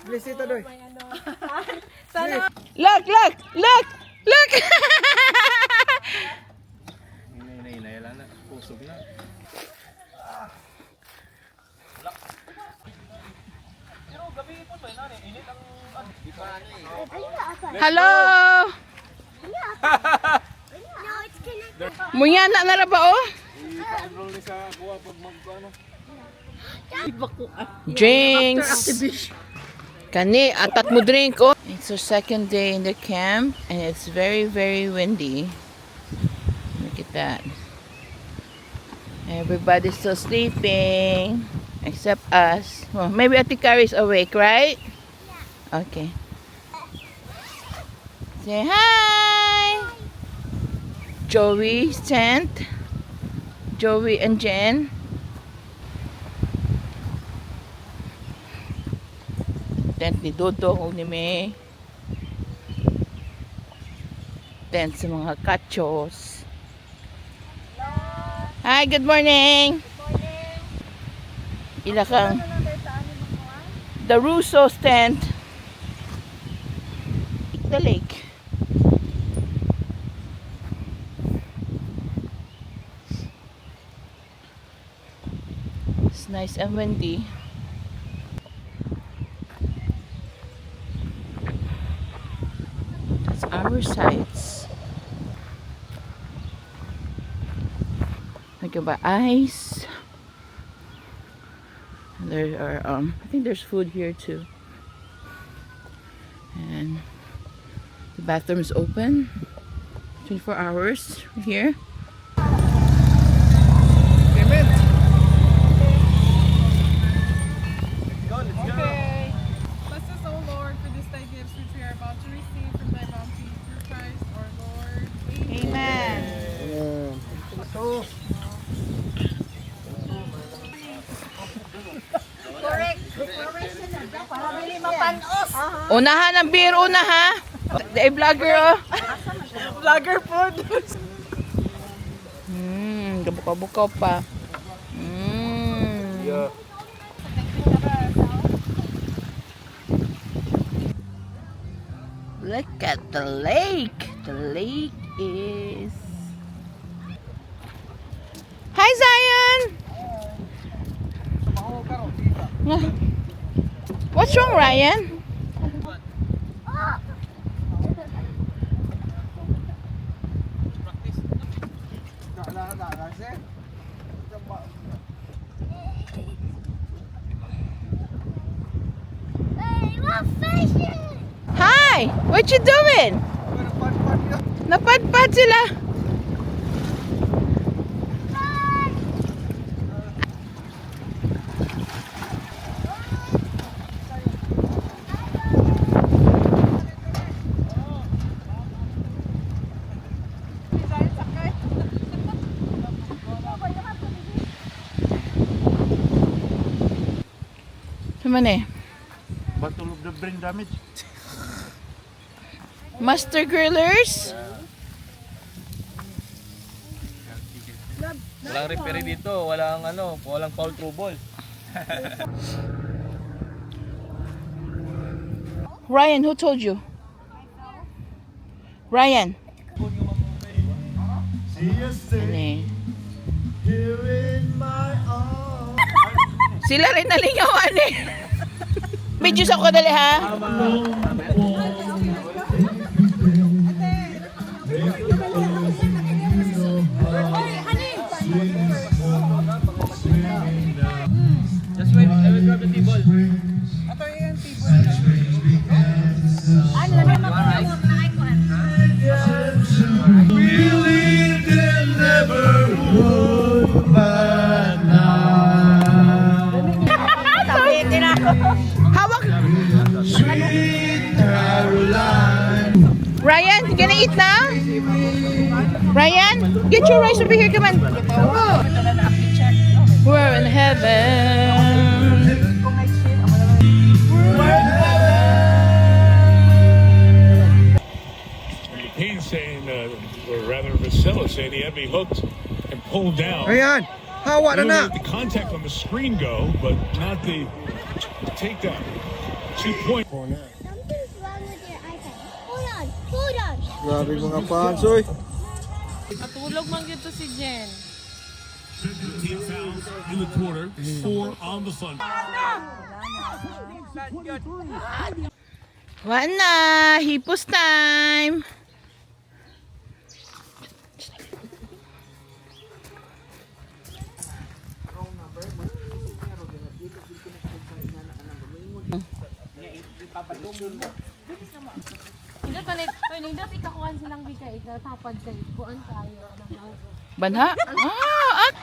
Blisita doy. Look, look, look, look. Inay lang na. Pusog na. Hello. Muyana na ra ba oh? I-control ni sa kuha pag mag-ano. Drinks. Kani, atat mo drink oh. It's our second day in the camp and it's very, very windy. Look at that. Everybody's still sleeping except us. Well, maybe Ate Carrie's awake, right? Yeah. Okay. Say hi. Joey's tent. Joey and Jen. Tent ni Dodo, ni May. Tent sa mga kachos. Hi, good morning. Ila kang the Russo's tent. The lake. It's nice and windy. That's our sites. Look at ice. There are I think there's food here too. And the bathroom is open 24 hours here. Amen. Okay. Bless us, O Lord, for this thy gifts which we are about to receive from thy bounty through Christ our Lord. Amen. So, Unahan ang beer, una ha. The vlogger oh. Vlogger food. Kabukaw-bukaw pa. Yeah. Look at the lake. The lake is... Hi, Zion! What's wrong, Ryan? Hi! What you doing? Napadpad sila. Saman eh? Battle of the brain damage. Master Grillers? Walang referee dito, walang walang foul trouble. Ryan, who told you? Ryan. Ano eh? Sila rin nalingawan eh. Videos ako dali ha. Just wait, I will grab the table. Ato yung table. Ano na makakawag na icon? Hawak. Ryan, you gonna eat now? Ryan, get your rice over here, come on. We're in heaven. He's saying, or rather Vasilla saying he had me hooked and pulled down. ayan. Hawa na na. Let the contact on the screen go, but not the takedown. 2 point. Something's wrong with your iPad. Hold on, hold on. Grabe mga fans, oy. Matulog man dito si Jen. 15 fouls in the quarter, 4 on the Thunder. Wana, hipos time. Hindi pa nindot ikakuan silang bigay tapad kay kuan tayo. Banha? Ah, at